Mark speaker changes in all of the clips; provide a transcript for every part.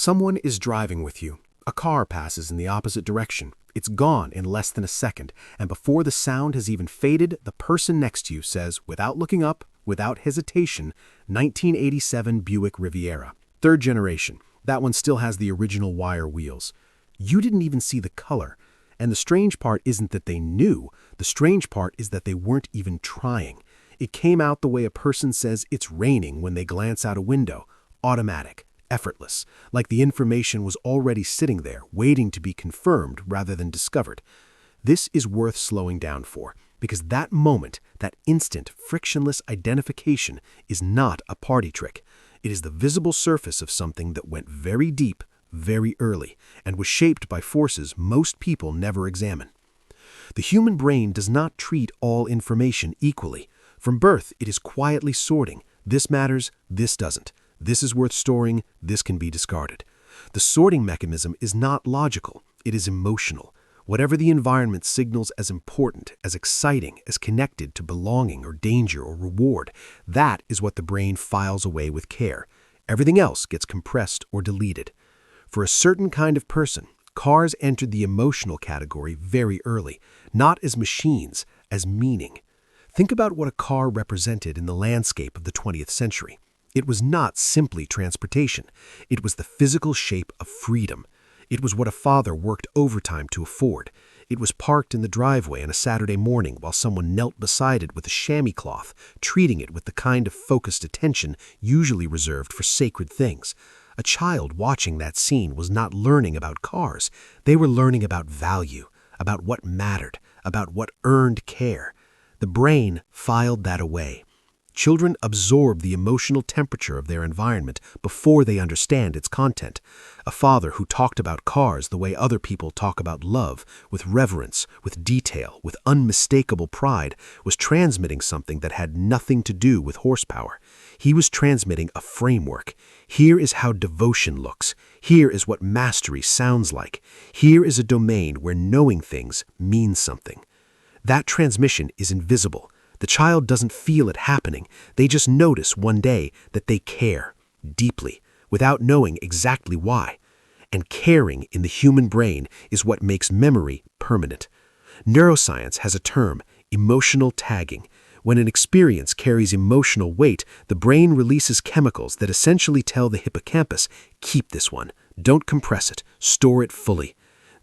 Speaker 1: Someone is driving with you. A car passes in the opposite direction. It's gone in less than a second, and before the sound has even faded, the person next to you says, without looking up, without hesitation, 1987 Buick Riviera. Third generation. That one still has the original wire wheels. You didn't even see the color. And the strange part isn't that they knew. The strange part is that they weren't even trying. It came out the way a person says it's raining when they glance out a window. Automatic. Effortless, like the information was already sitting there, waiting to be confirmed rather than discovered. This is worth slowing down for, because that moment, that instant, frictionless identification is not a party trick. It is the visible surface of something that went very deep, very early, and was shaped by forces most people never examine. The human brain does not treat all information equally. From birth, it is quietly sorting. This matters, this doesn't. This is worth storing, this can be discarded. The sorting mechanism is not logical, it is emotional. Whatever the environment signals as important, as exciting, as connected to belonging or danger or reward, that is what the brain files away with care. Everything else gets compressed or deleted. For a certain kind of person, cars entered the emotional category very early, not as machines, as meaning. Think about what a car represented in the landscape of the 20th century. It was not simply transportation. It was the physical shape of freedom. It was what a father worked overtime to afford. It was parked in the driveway on a Saturday morning while someone knelt beside it with a chamois cloth, treating it with the kind of focused attention usually reserved for sacred things. A child watching that scene was not learning about cars. They were learning about value, about what mattered, about what earned care. The brain filed that away. Children absorb the emotional temperature of their environment before they understand its content. A father who talked about cars the way other people talk about love, with reverence, with detail, with unmistakable pride, was transmitting something that had nothing to do with horsepower. He was transmitting a framework. Here is how devotion looks. Here is what mastery sounds like. Here is a domain where knowing things means something. That transmission is invisible. The child doesn't feel it happening. They just notice one day that they care deeply without knowing exactly why. And caring in the human brain is what makes memory permanent. Neuroscience has a term, emotional tagging. When an experience carries emotional weight, the brain releases chemicals that essentially tell the hippocampus, keep this one, don't compress it, store it fully.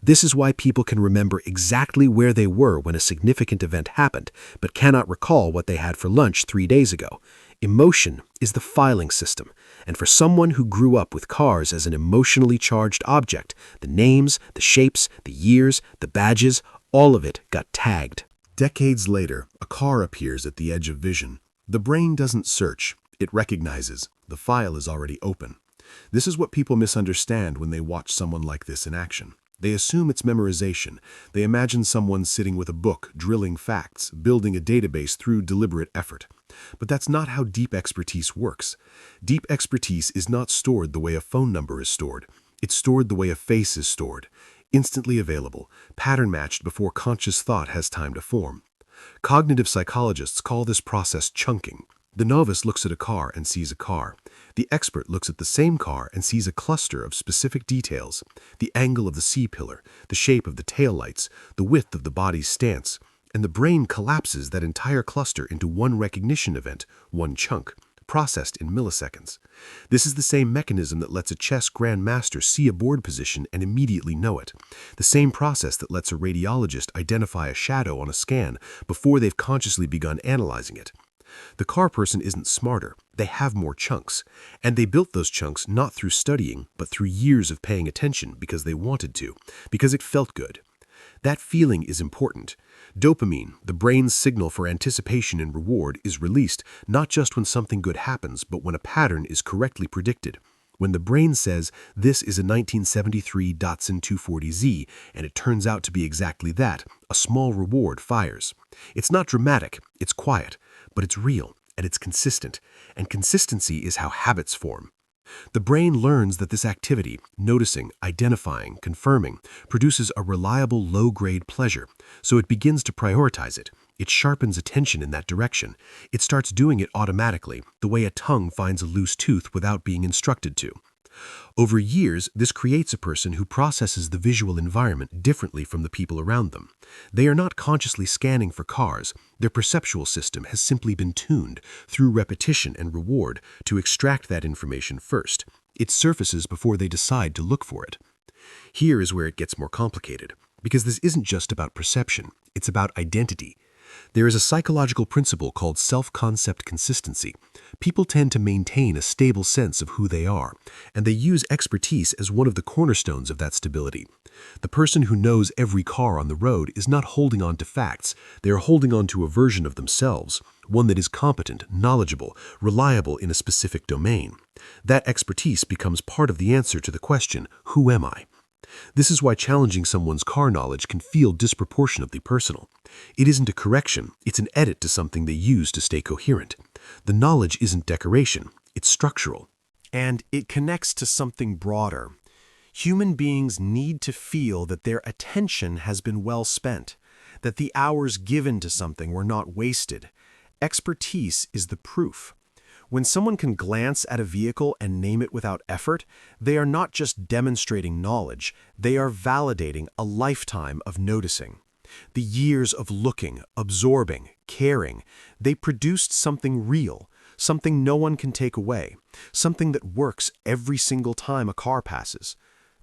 Speaker 1: This is why people can remember exactly where they were when a significant event happened, but cannot recall what they had for lunch 3 days ago. Emotion is the filing system, and for someone who grew up with cars as an emotionally charged object, the names, the shapes, the years, the badges, all of it got tagged.
Speaker 2: Decades later, a car appears at the edge of vision. The brain doesn't search, it recognizes. The file is already open. This is what people misunderstand when they watch someone like this in action. They assume it's memorization. They imagine someone sitting with a book, drilling facts, building a database through deliberate effort. But that's not how deep expertise works. Deep expertise is not stored the way a phone number is stored. It's stored the way a face is stored. Instantly available, pattern-matched before conscious thought has time to form. Cognitive psychologists call this process chunking. The novice looks at a car and sees a car. The expert looks at the same car and sees a cluster of specific details: the angle of the C-pillar, the shape of the taillights, the width of the body's stance, and the brain collapses that entire cluster into one recognition event, one chunk, processed in milliseconds. This is the same mechanism that lets a chess grandmaster see a board position and immediately know it. The same process that lets a radiologist identify a shadow on a scan before they've consciously begun analyzing it. The car person isn't smarter, they have more chunks. And they built those chunks not through studying, but through years of paying attention because they wanted to, because it felt good. That feeling is important. Dopamine, the brain's signal for anticipation and reward, is released not just when something good happens, but when a pattern is correctly predicted. When the brain says, this is a 1973 Datsun 240Z, and it turns out to be exactly that, a small reward fires. It's not dramatic, it's quiet, but it's real, and it's consistent, and consistency is how habits form. The brain learns that this activity, noticing, identifying, confirming, produces a reliable low-grade pleasure, so it begins to prioritize it. It sharpens attention in that direction. It starts doing it automatically, the way a tongue finds a loose tooth without being instructed to. Over years, this creates a person who processes the visual environment differently from the people around them. They are not consciously scanning for cars. Their perceptual system has simply been tuned, through repetition and reward, to extract that information first. It surfaces before they decide to look for it. Here is where it gets more complicated, because this isn't just about perception, it's about identity. There is a psychological principle called self-concept consistency. People tend to maintain a stable sense of who they are, and they use expertise as one of the cornerstones of that stability. The person who knows every car on the road is not holding on to facts, they are holding on to a version of themselves, one that is competent, knowledgeable, reliable in a specific domain. That expertise becomes part of the answer to the question, who am I? This is why challenging someone's car knowledge can feel disproportionately personal. It isn't a correction, it's an edit to something they use to stay coherent. The knowledge isn't decoration, it's structural.
Speaker 1: And it connects to something broader. Human beings need to feel that their attention has been well spent, that the hours given to something were not wasted. Expertise is the proof. When someone can glance at a vehicle and name it without effort, they are not just demonstrating knowledge, they are validating a lifetime of noticing. The years of looking, absorbing, caring, they produced something real, something no one can take away, something that works every single time a car passes.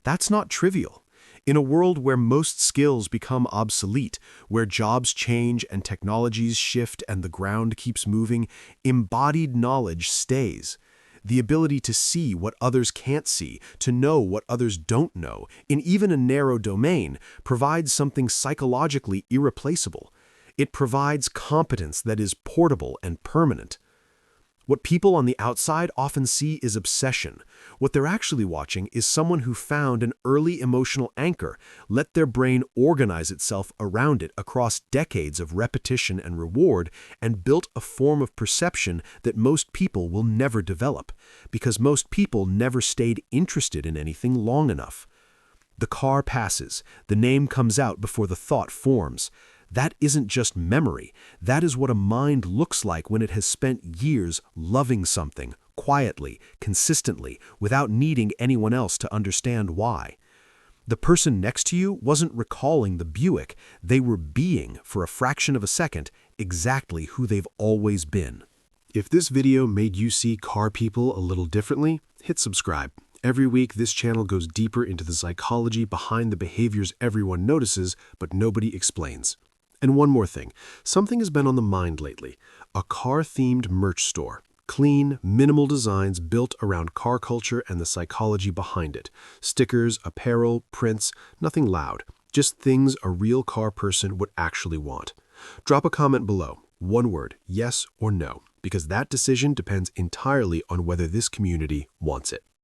Speaker 1: That's not trivial. In a world where most skills become obsolete, where jobs change and technologies shift and the ground keeps moving, embodied knowledge stays. The ability to see what others can't see, to know what others don't know, in even a narrow domain, provides something psychologically irreplaceable. It provides competence that is portable and permanent. What people on the outside often see is obsession. What they're actually watching is someone who found an early emotional anchor, let their brain organize itself around it across decades of repetition and reward, and built a form of perception that most people will never develop, because most people never stayed interested in anything long enough. The car passes, the name comes out before the thought forms. That isn't just memory, that is what a mind looks like when it has spent years loving something, quietly, consistently, without needing anyone else to understand why. The person next to you wasn't recalling the Buick, they were being, for a fraction of a second, exactly who they've always been.
Speaker 2: If this video made you see car people a little differently, hit subscribe. Every week, this channel goes deeper into the psychology behind the behaviors everyone notices, but nobody explains. And one more thing, something has been on the mind lately. A car-themed merch store. Clean, minimal designs built around car culture and the psychology behind it. Stickers, apparel, prints, nothing loud. Just things a real car person would actually want. Drop a comment below. One word, yes or no, because that decision depends entirely on whether this community wants it.